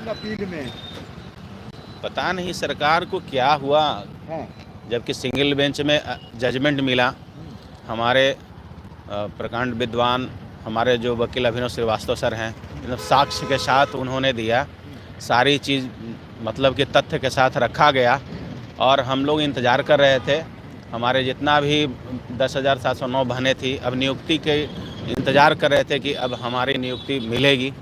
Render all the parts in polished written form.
Second appeal में। पता नहीं सरकार को क्या हुआ, जबकि सिंगल बेंच में जजमेंट मिला। हमारे प्रकांड विद्वान, हमारे जो वकील अभिनव श्रीवास्तव सर हैं, मतलब साक्ष्य के साथ उन्होंने दिया, सारी चीज़ मतलब कि तथ्य के साथ रखा गया और हम लोग इंतज़ार कर रहे थे। हमारे जितना भी 10,709 बहनें थी, अब नियुक्ति के इंतज़ार कर रहे थे कि अब हमारी नियुक्ति मिलेगी।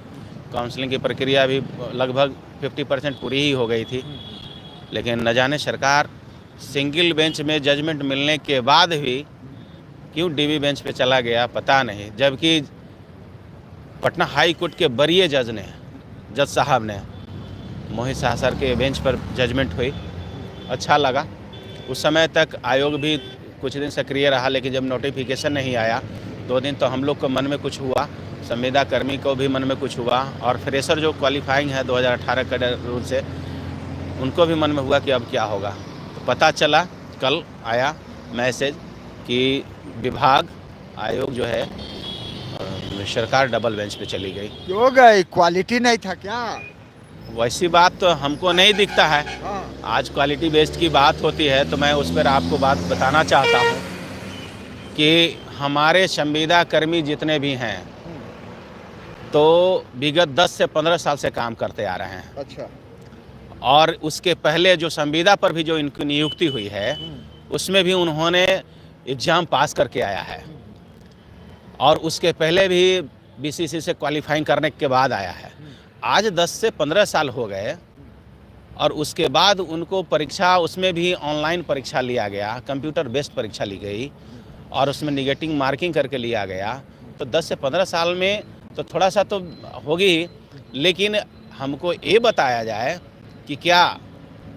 काउंसलिंग की प्रक्रिया भी लगभग 50% पूरी ही हो गई थी, लेकिन न जाने सरकार सिंगल बेंच में जजमेंट मिलने के बाद भी क्यों डीबी बेंच पे चला गया, पता नहीं। जबकि पटना हाई कोर्ट के वरीय जज साहब ने मोहित शाह सर के बेंच पर जजमेंट हुई, अच्छा लगा। उस समय तक आयोग भी कुछ दिन सक्रिय रहा, लेकिन जब नोटिफिकेशन नहीं आया 2 दिन तो हम लोग को मन में कुछ हुआ, संविदा कर्मी को भी मन में कुछ हुआ, और फ्रेशर जो क्वालिफाइंग है 2018 के रूल से, उनको भी मन में हुआ कि अब क्या होगा। तो पता चला, कल आया मैसेज कि विभाग आयोग जो है सरकार डबल बेंच पे चली गई। क्यों गई? क्वालिटी नहीं था क्या? वैसी बात तो हमको नहीं दिखता है। आज क्वालिटी बेस्ड की बात होती है तो मैं उस पर आपको बात बताना चाहता हूँ कि हमारे संविदा कर्मी जितने भी हैं तो विगत 10 से 15 साल से काम करते आ रहे हैं। अच्छा। और उसके पहले जो संविदा पर भी जो इनकी नियुक्ति हुई है उसमें भी उन्होंने एग्ज़ाम पास करके आया है, और उसके पहले भी बीसीसी से क्वालिफाइंग करने के बाद आया है। आज 10 से 15 साल हो गए और उसके बाद उनको परीक्षा, उसमें भी ऑनलाइन परीक्षा लिया गया, कंप्यूटर बेस्ड परीक्षा ली गई और उसमें निगेटिव मार्किंग करके लिया गया। तो 10 से 15 साल में तो थोड़ा सा तो होगी, लेकिन हमको ये बताया जाए कि क्या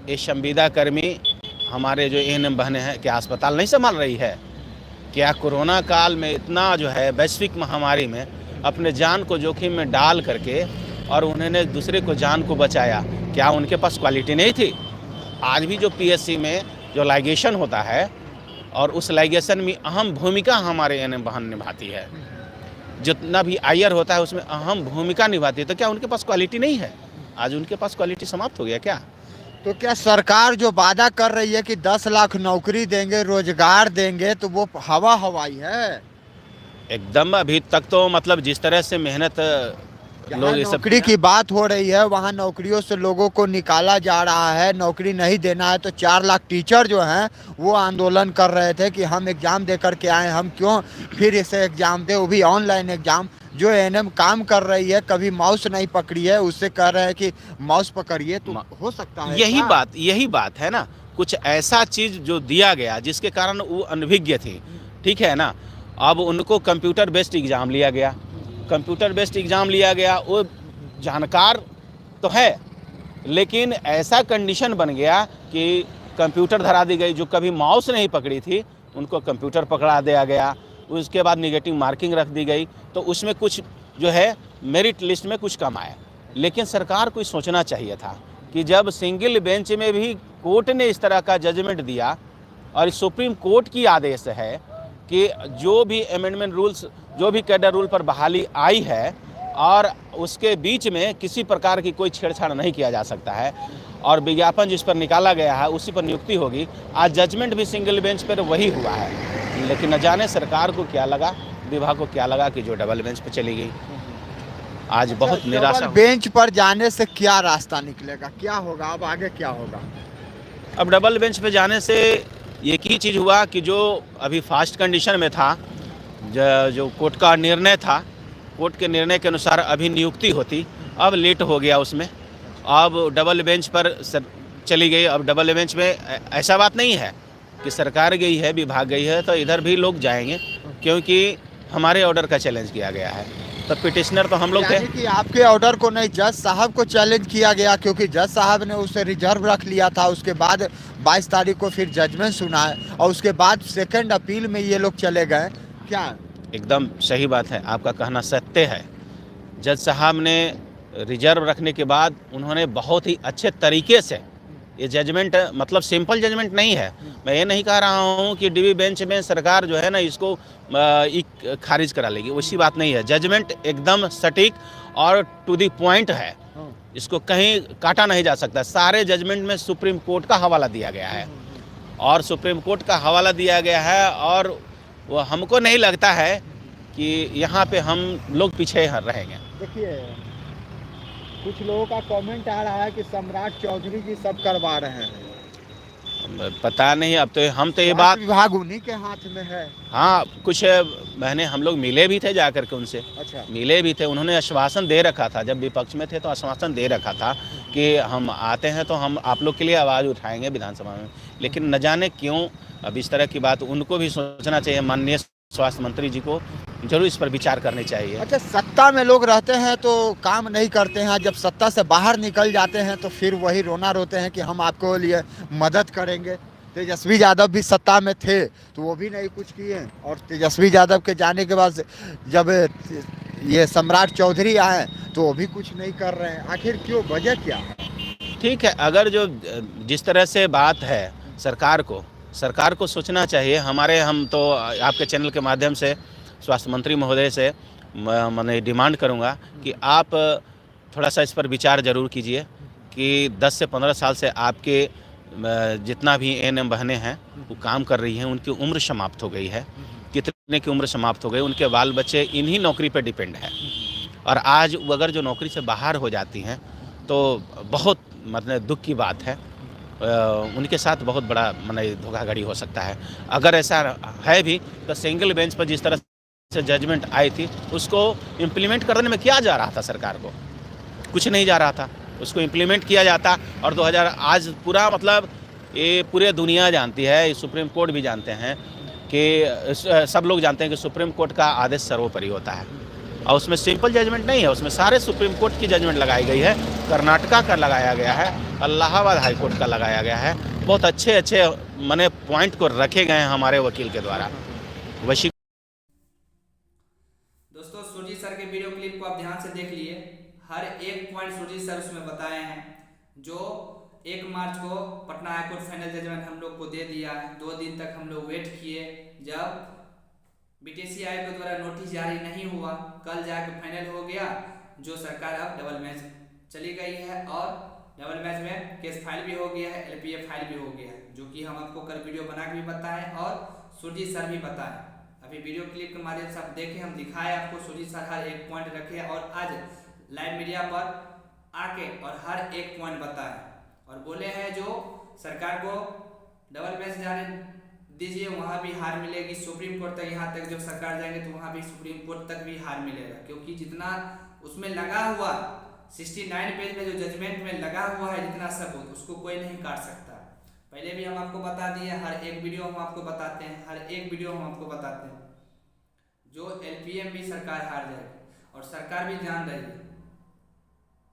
ये संविदा कर्मी हमारे जो एएनएम बहनें हैं क्या अस्पताल नहीं संभाल रही है? क्या कोरोना काल में इतना जो है वैश्विक महामारी में अपने जान को जोखिम में डाल करके और उन्होंने दूसरे को जान को बचाया, क्या उनके पास क्वालिटी नहीं थी? आज भी जो पीएससी में जो लाइगेशन होता है और उस लाइगेशन में अहम भूमिका हमारे एएनएम बहन निभाती है, जितना भी आईआर होता है उसमें अहम भूमिका निभाती है। तो क्या उनके पास क्वालिटी नहीं है? आज उनके पास क्वालिटी समाप्त हो गया क्या? तो क्या सरकार जो वादा कर रही है कि 10 लाख नौकरी देंगे, रोजगार देंगे, तो वो हवा हवाई है? एकदम अभी तक तो मतलब जिस तरह से मेहनत लोग ये सब नौकरी की बात हो रही है, वहाँ नौकरियों से लोगों को निकाला जा रहा है, नौकरी नहीं देना है। तो 4 लाख टीचर जो हैं वो आंदोलन कर रहे थे कि हम एग्ज़ाम दे करके आए, हम क्यों फिर इसे एग्ज़ाम दे, वो भी ऑनलाइन एग्ज़ाम। जो एएनएम काम कर रही है, कभी माउस नहीं पकड़ी है, उससे कह रहे हैं कि माउस पकड़िए, तो हो सकता है। यही बात है ना, कुछ ऐसा चीज़ जो दिया गया जिसके कारण वो अनभिज्ञ थी, ठीक है ना। अब उनको कंप्यूटर बेस्ड एग्ज़ाम लिया गया, कंप्यूटर बेस्ड एग्ज़ाम लिया गया, वो जानकार तो है, लेकिन ऐसा कंडीशन बन गया कि कंप्यूटर धरा दी गई। जो कभी माउस नहीं पकड़ी थी उनको कंप्यूटर पकड़ा दिया गया, उसके बाद निगेटिव मार्किंग रख दी गई। तो उसमें कुछ जो है मेरिट लिस्ट में कुछ कम आया। लेकिन सरकार को सोचना चाहिए था कि जब सिंगल बेंच में भी कोर्ट ने इस तरह का जजमेंट दिया और सुप्रीम कोर्ट की आदेश है कि जो भी अमेंडमेंट रूल्स, जो भी कैडर रूल पर बहाली आई है और उसके बीच में किसी प्रकार की कोई छेड़छाड़ नहीं किया जा सकता है, और विज्ञापन जिस पर निकाला गया है उसी पर नियुक्ति होगी। आज जजमेंट भी सिंगल बेंच पर वही हुआ है, लेकिन न जाने सरकार को क्या लगा, विभाग को क्या लगा कि जो डबल बेंच पर चली गई। आज बहुत निराशा। बेंच पर जाने से क्या रास्ता निकलेगा, क्या होगा, अब आगे क्या होगा? अब डबल बेंच पे जाने से एक ही चीज़ हुआ कि जो अभी फास्ट कंडीशन में था, जो कोर्ट का निर्णय था, कोर्ट के निर्णय के अनुसार अभी नियुक्ति होती, अब लेट हो गया उसमें, अब डबल बेंच पर चली गई। अब डबल बेंच में ऐसा बात नहीं है कि सरकार गई है, विभाग गई है तो इधर भी लोग जाएंगे, क्योंकि हमारे ऑर्डर का चैलेंज किया गया है। तो पिटिशनर तो हम लोग थे। कि आपके ऑर्डर को नहीं, जज साहब को चैलेंज किया गया, क्योंकि जज साहब ने उसे रिजर्व रख लिया था। उसके बाद 22 तारीख को फिर जजमेंट सुना है और उसके बाद सेकंड अपील में ये लोग चले गए। क्या? एकदम सही बात है, आपका कहना सत्य है। जज साहब ने रिजर्व रखने के बाद उन्होंने बहुत ही अच्छे तरीके से ये जजमेंट, मतलब सिंपल जजमेंट नहीं है। मैं ये नहीं कह रहा हूँ कि डीबी बेंच में सरकार जो है ना इसको खारिज करा लेगी, वैसी बात नहीं है। जजमेंट एकदम सटीक और टू दी पॉइंट है। इसको कहीं काटा नहीं जा सकता। सारे जजमेंट में सुप्रीम कोर्ट का हवाला दिया गया है और सुप्रीम कोर्ट का हवाला दिया गया है, और वो हमको नहीं लगता है कि यहाँ पे हम लोग पीछे रहेंगे। देखिए, कुछ लोगों का कमेंट आ रहा है कि सम्राट चौधरी जी सब करवा रहे हैं। पता नहीं, अब तो हम तो ये बात, विभाग उन्हीं के हाथ में है। हाँ, कुछ बहने हम लोग मिले भी थे जा कर के उनसे। अच्छा। मिले भी थे, उन्होंने आश्वासन दे रखा था, जब विपक्ष में थे तो आश्वासन दे रखा था कि हम आते हैं तो हम आप लोग के लिए आवाज़ उठाएंगे विधानसभा में। लेकिन न जाने क्यों अब इस तरह की बात, उनको भी सोचना चाहिए, माननीय स्वास्थ्य मंत्री जी को जरूर इस पर विचार करनी चाहिए। अच्छा, सत्ता में लोग रहते हैं तो काम नहीं करते हैं, जब सत्ता से बाहर निकल जाते हैं तो फिर वही रोना रोते हैं कि हम आपको लिए मदद करेंगे। तेजस्वी यादव भी सत्ता में थे तो वो भी नहीं कुछ किए, और तेजस्वी यादव के जाने के बाद जब ये सम्राट चौधरी आए तो वो भी कुछ नहीं कर रहे हैं। आखिर क्यों, वजह क्या है? ठीक है, अगर जो जिस तरह से बात है, सरकार को सोचना चाहिए। हम तो आपके चैनल के माध्यम से स्वास्थ्य मंत्री महोदय से मैं डिमांड करूंगा कि आप थोड़ा सा इस पर विचार जरूर कीजिए कि 10 से 15 साल से आपके जितना भी एएनएम बहनें हैं वो काम कर रही हैं, उनकी उम्र समाप्त हो गई है। कितने की उम्र समाप्त हो गई, उनके बाल बच्चे इन्हीं नौकरी पर डिपेंड है, और आज वो अगर जो नौकरी से बाहर हो जाती हैं तो बहुत मतलब दुख की बात है। उनके साथ बहुत बड़ा धोखाधड़ी हो सकता है। अगर ऐसा है भी तो सिंगल बेंच पर जिस तरह से जजमेंट आई थी उसको इम्प्लीमेंट करने में क्या जा रहा था, सरकार को कुछ नहीं जा रहा था, उसको इम्प्लीमेंट किया जाता। और 2000 आज पूरा मतलब ये पूरे दुनिया जानती है, सुप्रीम कोर्ट भी जानते हैं कि सब लोग जानते हैं कि सुप्रीम कोर्ट का आदेश सर्वोपरि होता है, और उसमें सिंपल जजमेंट नहीं है, उसमें सारे सुप्रीम कोर्ट की जजमेंट लगाई गई है। कर्नाटका का लगाया गया है, इलाहाबाद हाई कोर्ट का लगाया गया है। बहुत अच्छे पॉइंट को रखे गए हैं हमारे वकील के द्वारा। दोस्तों, सुरजीत सर के वीडियो क्लिप को आप ध्यान से देख लिए। हर एक पॉइंट सुरजीत सर उसमें बताए हैं। जो 1 मार्च को पटना हाईकोर्ट फाइनल जजमेंट हम लोग को दे दिया है। 2 दिन तक हम लोग वेट किए, जब बीटीसी आयोग के द्वारा नोटिस जारी नहीं हुआ, कल जाके फाइनल हो गया। जो सरकार अब डबल मैच चली गई है, और डबल मैच में केस फाइल भी हो गया है, एलपीए फाइल भी हो गया है, जो कि हम आपको कल वीडियो बना के भी बताएं और सुरजीत सर भी बताएं। अभी वीडियो क्लिप के माध्यम से आप देखें, हम दिखाए आपको, सुरजीत सर हर एक पॉइंट रखे और आज लाइव मीडिया पर आके और हर एक पॉइंट बताए, और बोले हैं जो सरकार को डबल मैच जाने दीजिए, वहाँ भी हार मिलेगी। सुप्रीम कोर्ट तक, यहाँ तक जब सरकार जाएंगे तो वहाँ भी सुप्रीम कोर्ट तक भी हार मिलेगा, क्योंकि जितना उसमें लगा हुआ 69 पेज में जो जजमेंट में लगा हुआ है, जितना सबूत, उसको कोई नहीं काट सकता। पहले भी हम आपको बता दिए, हर एक वीडियो हम आपको बताते हैं, हर एक वीडियो हम आपको बताते हैं। जो एलपीएम भी सरकार हार जाएगी, और सरकार भी जान रही है,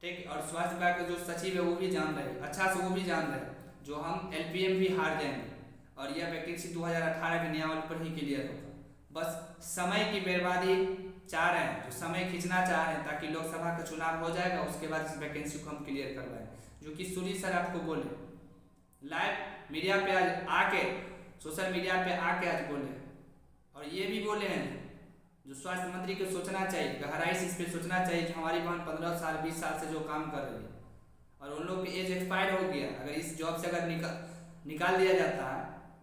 ठीक। और स्वास्थ्य विभाग के जो सचिव है वो भी जान रहे, अच्छा से वो भी जान रहे, जो हम एलपीएम भी हार जाएंगे, और यह वैकेंसी 2018 के नियमावली पर ही क्लियर होगा। बस समय की बर्बादी चाह रहे हैं, जो समय खींचना चाह रहे हैं, ताकि लोकसभा का चुनाव हो जाएगा, उसके बाद इस वैकेंसी को हम क्लियर करवाएं, जो कि सुरजीत सर आपको बोले लाइव मीडिया पे आज आके, सोशल मीडिया पे आके आज बोले। और ये भी बोले हैं जो स्वास्थ्य मंत्री को सोचना चाहिए, गहराई से इस पर सोचना चाहिए कि हमारी बहन 15 साल 20 साल से जो काम कर रही है, और उन लोग की एज एक्सपायर हो गया, अगर इस जॉब से अगर निकाल दिया जाता है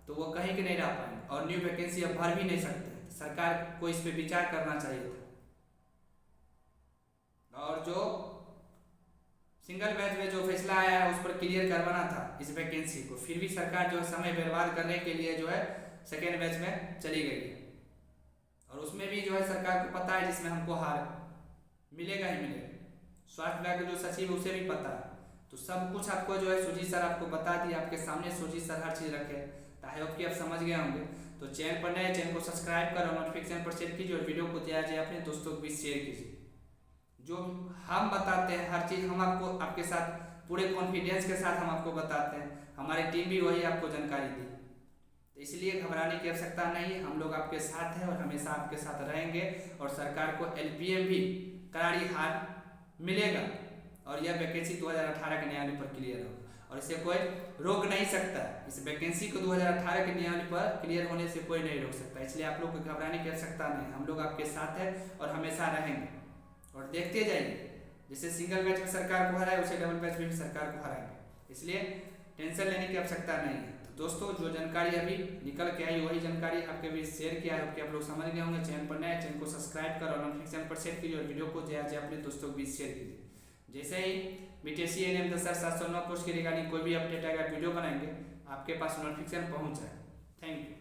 तो वो कहीं के नहीं रह पाएंगे, और न्यू वैकेंसी अब भर भी नहीं सकते। सरकार को इस पे विचार करना चाहिए था। और जो सिंगल बेंच में जो फैसला आया है उस पर क्लियर करवाना था इस वैकेंसी को, फिर भी सरकार जो है समय बर्बाद करने के लिए जो है सेकेंड बैच में चली गई है, और उसमें भी जो है सरकार को पता है जिसमें हमको हार मिलेगा ही मिलेगा। स्वास्थ्य विभाग के जो सचिव उसे भी पता है, तो सब कुछ आपको जो है सुरजीत सर आपको बता दिया, आपके सामने सुरजीत सर हर चीज़ रखे। आई होप कि आप समझ गए होंगे। तो चैनल पर नए, चैनल को सब्सक्राइब करो, नोटिफिकेशन पर सेट कीजिए, और वीडियो को दिया जाए अपने दोस्तों को भी शेयर कीजिए। जो हम बताते हैं हर चीज़ हम आपको आपके साथ पूरे कॉन्फिडेंस के साथ हम आपको बताते हैं, हमारी टीम भी वही आपको जानकारी दी, तो इसलिए घबराने की आवश्यकता नहीं है। हम लोग आपके साथ हैं और हमेशा आपके साथ रहेंगे, और सरकार को एलपीएम भी करारी हार मिलेगा, और यह वैकेंसी 2018 के नियमावली पर क्लियर होगा, और इसे कोई रोक नहीं सकता। इस वैकेंसी को 2018 के नियमावली पर क्लियर होने से कोई नहीं रोक सकता, इसलिए आप लोग को घबराने की आवश्यकता नहीं। हम लोग आपके साथ हैं और हमेशा रहेंगे, और देखते जाइए जैसे सिंगल बैच में सरकार को हराए, उसे डबल बैच में भी सरकार को हराएंगे। इसलिए टेंशन लेने की आवश्यकता नहीं है। तो दोस्तों, जो जानकारी अभी निकल के आई वही जानकारी आपके बीच शेयर किया है कि आप लोग समझ गए होंगे। चैनल पर नए, चैनल को सब्सक्राइब कर और नोटिफिकेशन पर सेट कीजिए और वीडियो को जैसे अपने दोस्तों के बीच शेयर कीजिए। जैसे ही BTSC NM 10,709 पोस्ट की रिगार्डिंग कोई भी अपडेट आएगा, वीडियो बनाएंगे, आपके पास नोटिफिकेशन पहुंच जाए। Thank you.